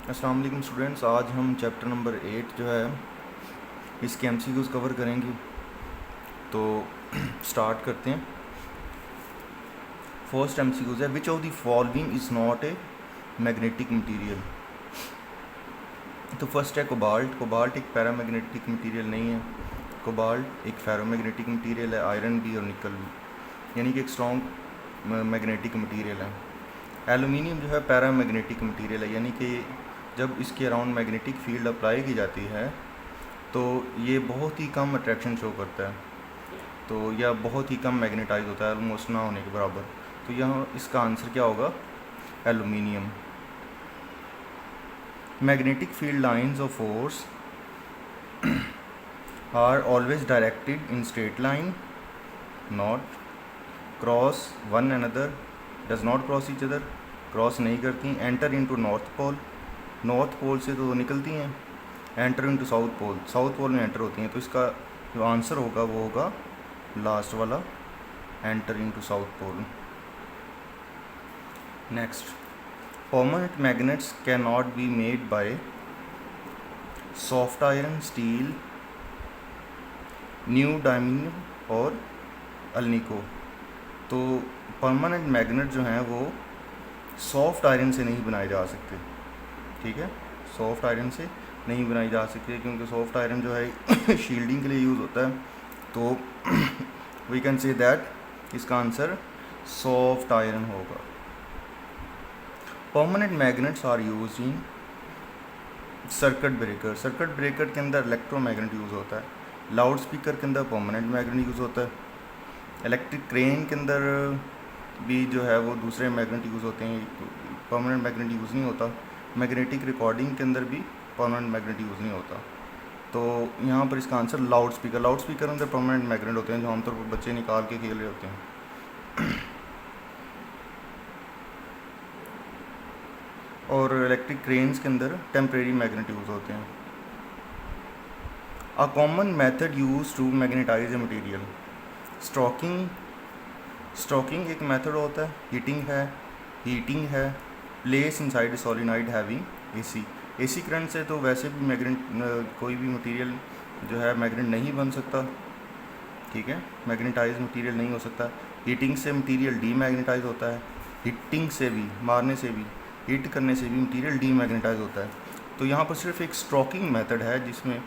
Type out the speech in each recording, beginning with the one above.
अस्सलाम वालेकुम स्टूडेंट्स, आज हम चैप्टर नंबर 8 जो है इसके एमसीक्यूज़ कवर करेंगे। तो स्टार्ट करते हैं। फर्स्ट एमसीक्यूज़ है, which of the following is not a magnetic material. तो फर्स्ट है कोबाल्ट। कोबाल्ट एक पैरामैग्नेटिक मटेरियल नहीं है। कोबाल्ट एक फेरोमैग्नेटिक मटेरियल है, आयरन भी और निकल भी, यानी कि एक स्ट्रॉन्ग मैग्नेटिक मटेरियल है। एलुमिनियम जो है पैरामैग्नेटिक मटेरियल है, यानी कि जब इसके अराउंड मैग्नेटिक फील्ड अप्लाई की जाती है तो ये बहुत ही कम अट्रैक्शन शो करता है, तो यह बहुत ही कम मैग्नेटाइज होता है, ऑलमोस्ट ना होने के बराबर। तो यहाँ इसका आंसर क्या होगा? Aluminium. Magnetic field lines of force are always directed in straight line, not cross one another, does not cross each other, cross नहीं करती। Enter into north pole, north pole से तो निकलती हैं। Enter into south pole, south pole में enter होती हैं। तो इसका जो आंसर होगा वो होगा लास्ट वाला, enter into south pole. Next, permanent magnets can not be made by soft iron, steel, neodymium और अल्निको। तो परमानेंट मैग्नेट जो हैं वो सॉफ्ट आयरन से नहीं बनाए जा सकते, ठीक है, सॉफ्ट आयरन से नहीं बनाई जा सकती, क्योंकि सॉफ्ट आयरन जो है शील्डिंग के लिए यूज़ होता है। तो वी कैन से दैट इसका आंसर सॉफ्ट आयरन होगा। Permanent magnets are use in circuit breaker. Circuit breaker के अंदर इलेक्ट्रोमैग्नेट यूज़ होता है। लाउड स्पीकर के अंदर परमानेंट मैग्नेट यूज़ होता है। इलेक्ट्रिक क्रेन के अंदर भी जो है वो दूसरे मैग्नेट यूज़ होते हैं, परमानेंट मैग्नेट यूज़ नहीं होता। मैग्नेटिक रिकॉर्डिंग के अंदर भी परमानेंट मैग्नेट यूज़ नहीं होता। तो यहाँ पर इसका answer loud speaker. Loud speaker अंदर परमानेंट मैग्नेट होते हैं, जो आमतौर पर बच्चे निकाल के खेल रहे होते हैं। और इलेक्ट्रिक क्रेन्स के अंदर टेम्परेरी मैग्नेट यूज़ होते हैं। A common method use to magnetise a material. Stroking, stroking एक मेथड होता है। हीटिंग है। Place inside solenoid having AC. AC current से तो वैसे भी मैग्नेट कोई भी मटेरियल जो है मैग्नेट नहीं बन सकता, ठीक है, मैग्नेटाइज मटेरियल नहीं हो सकता। हीटिंग से मटेरियल डीमैग्नेटाइज होता है। हीटिंग से भी, मारने से भी, हीट करने से भी मटेरियल डीमैग्नेटाइज होता है। तो यहाँ पर सिर्फ एक स्ट्रोकिंग मेथड है जिसमें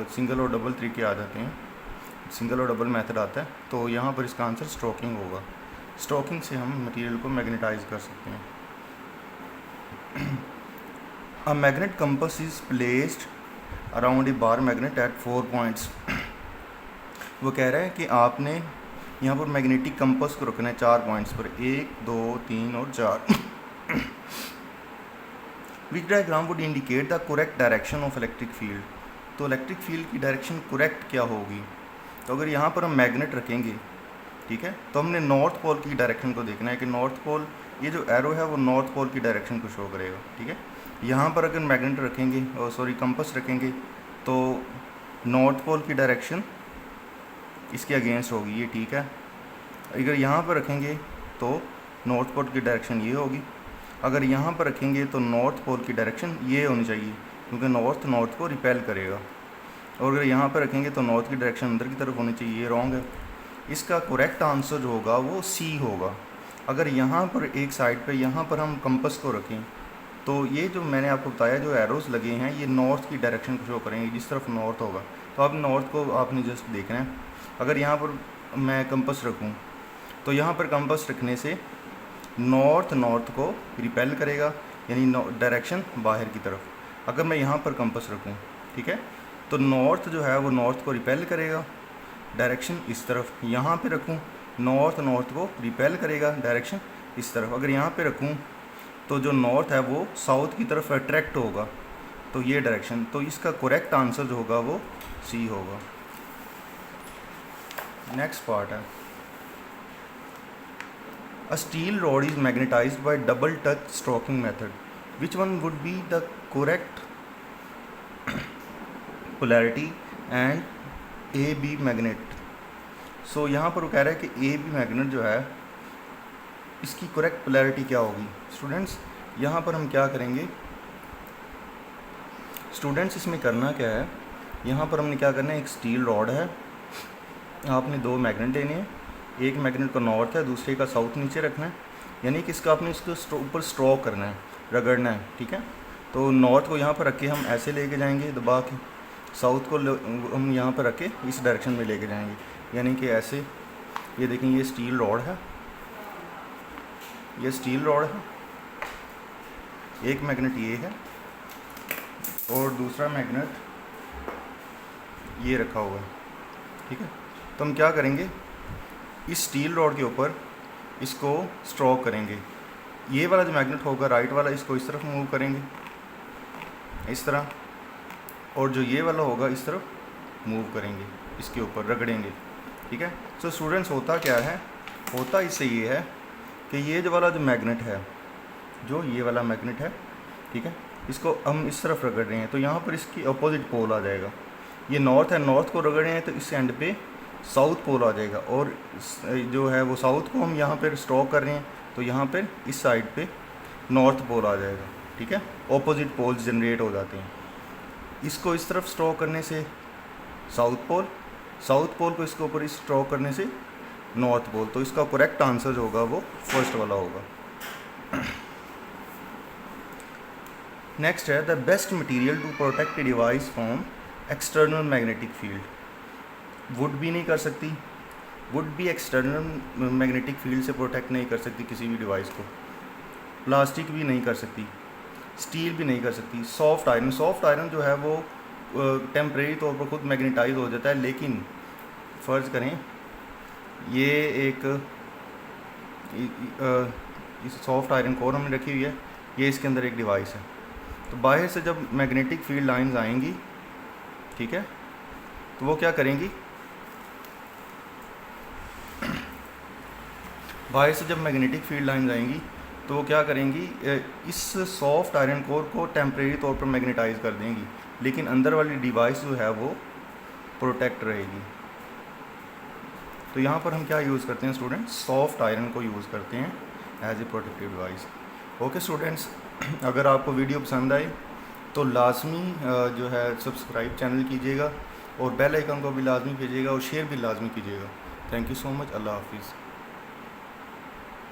सिंगल और डबल तरीके आ जाते हैं, सिंगल और डबल मेथड आता है। तो यहाँ पर इसका आंसर स्ट्रोकिंग होगा। स्ट्रोकिंग से हम मटेरियल को मैग्नेटाइज कर सकते हैं। A magnet compass is placed around a bar magnet at 4 points. वो कह रहा है कि आपने यहाँ पर मैग्नेटिक कंपस को रखना है 4 पॉइंट्स पर, 1, 2, 3 और 4। Which diagram would indicate the correct direction of electric field? तो इलेक्ट्रिक फील्ड की डायरेक्शन करेक्ट क्या होगी? तो अगर यहाँ पर हम मैग्नेट रखेंगे, ठीक है, तो हमने नॉर्थ पोल की डायरेक्शन को देखना है कि नॉर्थ पोल, ये जो एरो है वो नॉर्थ पोल की डायरेक्शन को शो करेगा, ठीक है। यहाँ पर अगर मैग्नेट रखेंगे और कंपस रखेंगे तो नॉर्थ पोल की डायरेक्शन इसके अगेंस्ट होगी, ये ठीक है। अगर यहाँ पर रखेंगे तो नॉर्थ पोल की डायरेक्शन ये होगी। अगर यहाँ पर रखेंगे तो नॉर्थ पोल की डायरेक्शन ये होनी चाहिए, क्योंकि नॉर्थ को रिपेल करेगा। और अगर यहाँ पर रखेंगे तो नॉर्थ की डायरेक्शन अंदर की तरफ होनी चाहिए, ये रॉन्ग है। इसका करेक्ट आंसर जो होगा वो सी होगा। अगर यहाँ पर एक साइड पे यहाँ पर हम कंपस को रखें तो ये जो मैंने आपको बताया, जो एरोज़ लगे हैं ये नॉर्थ की डायरेक्शन को शो करेंगे, जिस तरफ नॉर्थ होगा। तो आप नॉर्थ को आपने जस्ट देखना है। अगर यहाँ पर मैं कंपस रखूँ तो यहाँ पर कंपस रखने से नॉर्थ को रिपेल करेगा, यानी डायरेक्शन बाहर की तरफ। अगर मैं यहाँ पर कंपस रखूँ, ठीक है, तो नॉर्थ जो है वो नॉर्थ को रिपेल करेगा, डायरेक्शन इस तरफ। यहाँ पे रखूँ नॉर्थ को रिपेल करेगा, डायरेक्शन इस तरफ। अगर यहाँ पे रखूँ तो जो नॉर्थ है वो साउथ की तरफ अट्रैक्ट होगा, तो ये डायरेक्शन। तो इसका करेक्ट आंसर जो होगा वो सी होगा। नेक्स्ट पार्ट है, a steel rod is magnetised by double touch stroking method, which one would be the correct polarity and A B magnet. So यहाँ पर वो कह रहा है कि ए बी मैग्नेट जो है इसकी करेक्ट पोलैरिटी क्या होगी। स्टूडेंट्स, यहाँ पर हम क्या करेंगे, स्टूडेंट्स इसमें करना क्या है, यहाँ पर हमने क्या करना है, एक स्टील रॉड है, आपने 2 मैग्नेट लेने हैं, एक मैग्नेट का नॉर्थ है, दूसरे का साउथ नीचे रखना है, यानी कि इसका आपने इसको ऊपर स्ट्रोक करना है, रगड़ना है, ठीक है। तो नॉर्थ को यहाँ पर रख के हम ऐसे लेके जाएंगे दबा के, साउथ को हम यहाँ पर रख के इस डायरेक्शन में लेके जाएंगे, यानी कि ऐसे। ये देखें, ये स्टील रॉड है, ये स्टील रॉड है, एक मैग्नेट ये है और दूसरा मैग्नेट ये रखा हुआ है, ठीक है। तो हम क्या करेंगे, इस स्टील रॉड के ऊपर इसको स्ट्रोक करेंगे। ये वाला जो मैग्नेट होगा राइट वाला, इसको इस तरफ मूव करेंगे इस तरह, और जो ये वाला होगा इस तरफ मूव करेंगे, इसके ऊपर रगड़ेंगे, ठीक है। सो स्टूडेंट्स होता क्या है, होता इससे ये है कि ये जो वाला जो मैग्नेट है, जो ये वाला मैग्नेट है, ठीक है, इसको हम इस तरफ रगड़ रहे हैं तो यहाँ पर इसकी अपोजिट पोल आ जाएगा। ये नॉर्थ है, नॉर्थ को रगड़ रहे हैं तो इस एंड पे साउथ पोल आ जाएगा, और जो है वो साउथ को हम यहाँ पर स्ट्रोक कर रहे हैं तो यहाँ पर इस साइड पे नॉर्थ पोल आ जाएगा, ठीक है। ऑपोजिट पोल्स जनरेट हो जाते हैं। इसको इस तरफ स्ट्रोक करने से साउथ पोल, साउथ पोल को इसके ऊपर इस स्ट्रोक करने से नॉर्थ पोल। तो इसका करेक्ट आंसर जो होगा वो फर्स्ट वाला होगा। नेक्स्ट है, the best material to protect a device from external magnetic field. Wood भी नहीं कर सकती, वुड भी एक्सटर्नल मैग्नेटिक फील्ड से प्रोटेक्ट नहीं कर सकती किसी भी डिवाइस को। प्लास्टिक भी नहीं कर सकती, स्टील भी नहीं कर सकती। सॉफ्ट आयरन, सॉफ्ट आयरन जो है वो टेम्परेरी तौर पर खुद मैग्नेटाइज हो जाता है, लेकिन फ़र्ज़ करें ये एक इस सॉफ्ट आयरन कोर हमने रखी हुई है, ये इसके अंदर एक डिवाइस है, तो बाहर से जब मैग्नेटिक फील्ड लाइंस आएंगी, ठीक है, तो वो क्या करेंगी, बाहर से जब मैग्नेटिक फील्ड लाइंस आएंगी तो वो क्या करेंगी, इस सॉफ्ट आयरन कोर को टेम्परेरी तौर पर मैग्नेटाइज कर देंगी, लेकिन अंदर वाली डिवाइस जो है वो प्रोटेक्ट रहेगी। तो यहाँ पर हम क्या यूज़ करते हैं स्टूडेंट्स, सॉफ्ट आयरन को यूज़ करते हैं as a protective device. Okay students, अगर आपको वीडियो पसंद आए तो लाजमी जो है सब्सक्राइब चैनल कीजिएगा और बेल आइकन को भी लाजमी कीजिएगा और शेयर भी लाजमी कीजिएगा। Thank you so much. अल्लाह हाफिज़।